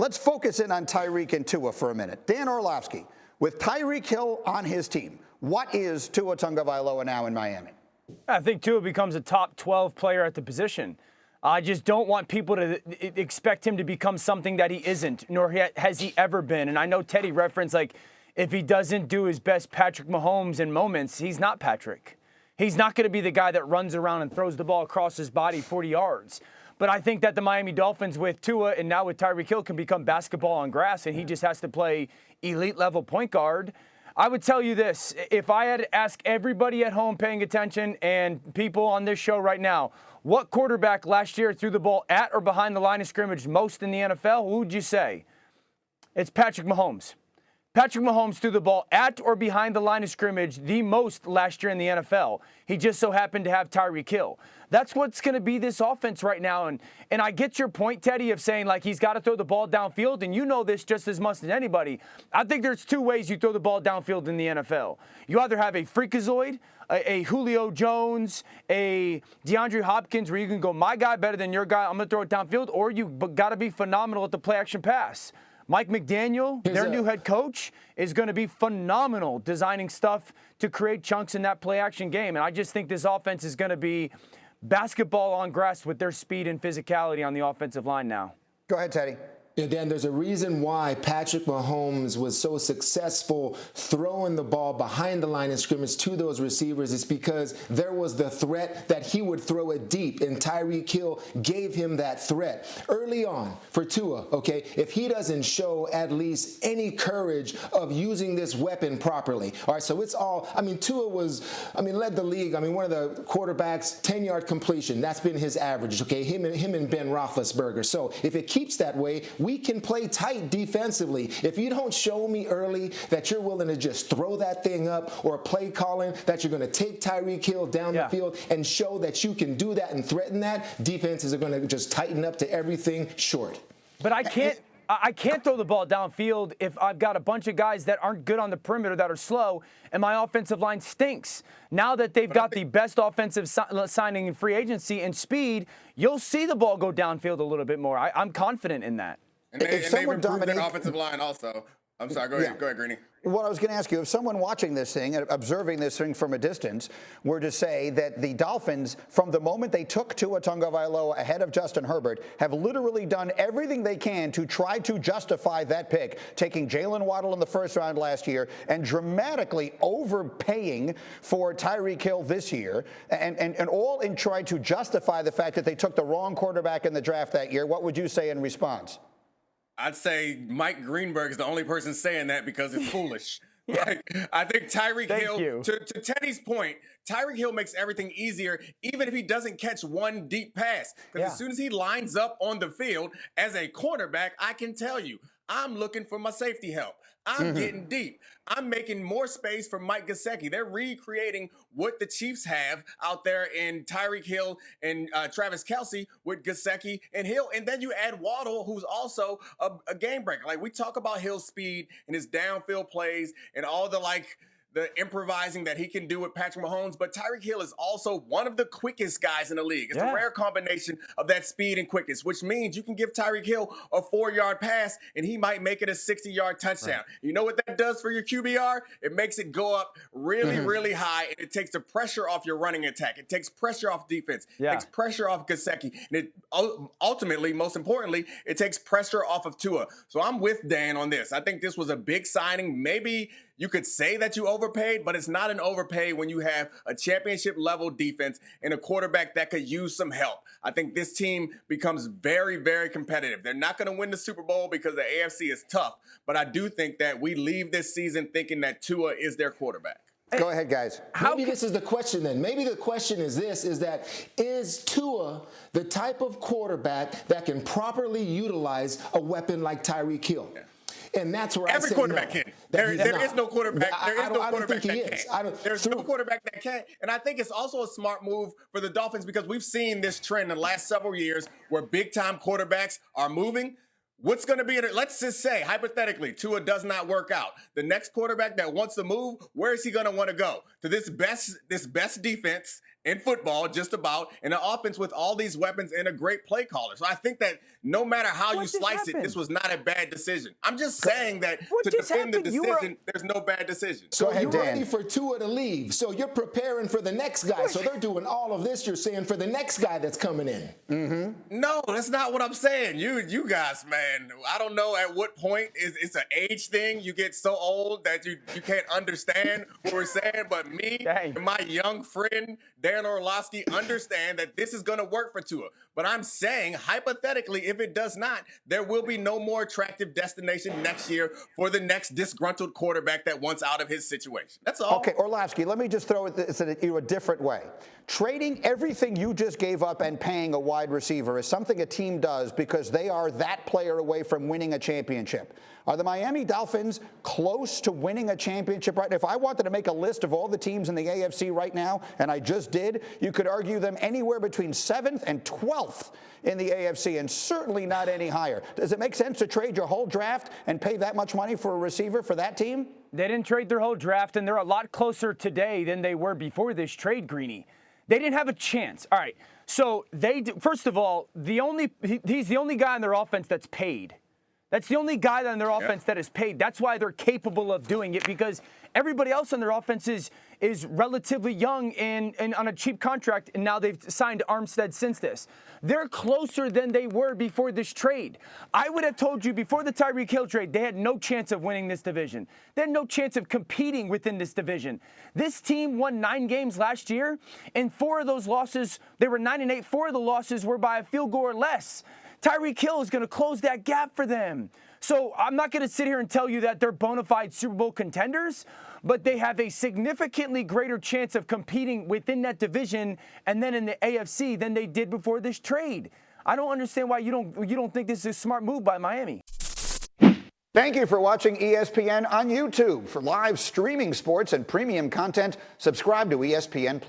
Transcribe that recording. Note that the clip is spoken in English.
let's focus in on Tyreek and Tua for a minute. Dan Orlovsky, with Tyreek Hill on his team, what is Tua Tagovailoa now in Miami? I think Tua becomes a top 12 player at the position. I just don't want people to expect him to become something that he isn't, nor has he ever been. And I know Teddy referenced, like, if he doesn't do his best Patrick Mahomes in moments, he's not Patrick. He's not going to be the guy that runs around and throws the ball across his body 40 yards. But I think that the Miami Dolphins with Tua and now with Tyreek Hill can become basketball on grass, and he just has to play elite-level point guard. I would tell you this, if I had to ask everybody at home paying attention and people on this show right now, what quarterback last year threw the ball at or behind the line of scrimmage most in the NFL, who would you say? It's Patrick Mahomes. Patrick Mahomes threw the ball at or behind the line of scrimmage the most last year in the NFL. He just so happened to have Tyreek Hill. That's what's going to be this offense right now. And I get your point, Teddy, of saying, like, he's got to throw the ball downfield, and you know this just as much as anybody. I think there's two ways you throw the ball downfield in the NFL. You either have a freakazoid, a Julio Jones, a DeAndre Hopkins, where you can go, my guy better than your guy, I'm going to throw it downfield, or you got to be phenomenal at the play-action pass. Mike McDaniel, their new head coach, is going to be phenomenal designing stuff to create chunks in that play-action game. And I just think this offense is going to be basketball on grass with their speed and physicality on the offensive line now. Go ahead, Teddy. Yeah, Dan, there's a reason why Patrick Mahomes was so successful throwing the ball behind the line of scrimmage to those receivers. It's because there was the threat that he would throw it deep, and Tyreek Hill gave him that threat. Early on for Tua, okay, if he doesn't show at least any courage of using this weapon properly, all right, so it's all, Tua led the league, one of the quarterbacks, 10-yard completion, that's been his average, okay, him and Ben Roethlisberger. So if it keeps that way, we can play tight defensively. If you don't show me early that you're willing to just throw that thing up, or play calling that you're going to take Tyreek Hill down the field and show that you can do that and threaten that, defenses are going to just tighten up to everything short. But I can't throw the ball downfield if I've got a bunch of guys that aren't good on the perimeter, that are slow, and my offensive line stinks. Now that they've got the best offensive signing in free agency and speed, you'll see the ball go downfield a little bit more. I'm confident in that. And they've improved their offensive line also. I'm sorry, go ahead, Greeny. What I was going to ask you, if someone watching this thing and observing this thing from a distance were to say that the Dolphins, from the moment they took Tua Tagovailoa ahead of Justin Herbert, have literally done everything they can to try to justify that pick, taking Jalen Waddle in the first round last year and dramatically overpaying for Tyreek Hill this year, and all in trying to justify the fact that they took the wrong quarterback in the draft that year, what would you say in response? I'd say Mike Greenberg is the only person saying that because it's foolish. Like, I think Tyreek Hill, to Teddy's point, Tyreek Hill makes everything easier, even if he doesn't catch one deep pass. Because as soon as he lines up on the field as a cornerback, I can tell you, I'm looking for my safety help. I'm getting deep. I'm making more space for Mike Gesicki. They're recreating what the Chiefs have out there in Tyreek Hill and Travis Kelce with Gesicki and Hill. And then you add Waddle, who's also a game breaker. Like, we talk about Hill's speed and his downfield plays and all the improvising that he can do with Patrick Mahomes, but Tyreek Hill is also one of the quickest guys in the league. It's a rare combination of that speed and quickness, which means you can give Tyreek Hill a 4-yard pass and he might make it a 60-yard touchdown. Right. You know what that does for your QBR? It makes it go up really, really high, and it takes the pressure off your running attack. It takes pressure off defense. It takes pressure off Gesicki. And it ultimately, most importantly, it takes pressure off of Tua. So I'm with Dan on this. I think this was a big signing. Maybe you could say that you overpaid, but it's not an overpay when you have a championship-level defense and a quarterback that could use some help. I think this team becomes very, very competitive. They're not going to win the Super Bowl because the AFC is tough, but I do think that we leave this season thinking that Tua is their quarterback. Go ahead, guys. Maybe this is the question then. Maybe the question is this, is Tua the type of quarterback that can properly utilize a weapon like Tyreek Hill? Yeah. And that's where every quarterback can. There is no quarterback. There is no quarterback that can. There's no quarterback that can. And I think it's also a smart move for the Dolphins because we've seen this trend in the last several years where big-time quarterbacks are moving. What's going to be – let's just say, hypothetically, Tua does not work out. The next quarterback that wants to move, where is he going to want to go? To this best defense in football, just about, and an offense with all these weapons and a great play caller. So I think that no matter how you slice it, this was not a bad decision. I'm just saying that to defend the decision, there's no bad decision. So you're ready for Tua to leave. So you're preparing for the next guy. So they're doing all of this, you're saying, for the next guy that's coming in. Mm-hmm. No, that's not what I'm saying. You guys, man, I don't know at what point it's an age thing. You get so old that you can't understand what we're saying. But me and my young friend, Darren Orlovsky, understand that this is going to work for Tua. But I'm saying, hypothetically, if it does not, there will be no more attractive destination next year for the next disgruntled quarterback that wants out of his situation. That's all. Okay, Orlovsky, let me just throw this at you a different way. Trading everything you just gave up and paying a wide receiver is something a team does because they are that player away from winning a championship. Are the Miami Dolphins close to winning a championship right now? If I wanted to make a list of all the teams in the AFC right now, and I just did, you could argue them anywhere between 7th and 12th in the AFC, and certainly not any higher. Does it make sense to trade your whole draft and pay that much money for a receiver for that team? They didn't trade their whole draft, and they're a lot closer today than they were before this trade, Greeny. They didn't have a chance. All right, so first of all, he's the only guy on their offense that's paid. That's the only guy on their offense that is paid. That's why they're capable of doing it, because everybody else on their offense is relatively young and on a cheap contract, and now they've signed Armstead since this. They're closer than they were before this trade. I would have told you before the Tyreek Hill trade, they had no chance of winning this division. They had no chance of competing within this division. This team won 9 games last year, and 4 of those losses, they were 9-8. 4 of the losses were by a field goal or less. Tyreek Hill is going to close that gap for them. So I'm not going to sit here and tell you that they're bona fide Super Bowl contenders, but they have a significantly greater chance of competing within that division and then in the AFC than they did before this trade. I don't understand why you don't think this is a smart move by Miami. Thank you for watching ESPN on YouTube. For live streaming sports and premium content, subscribe to ESPN+.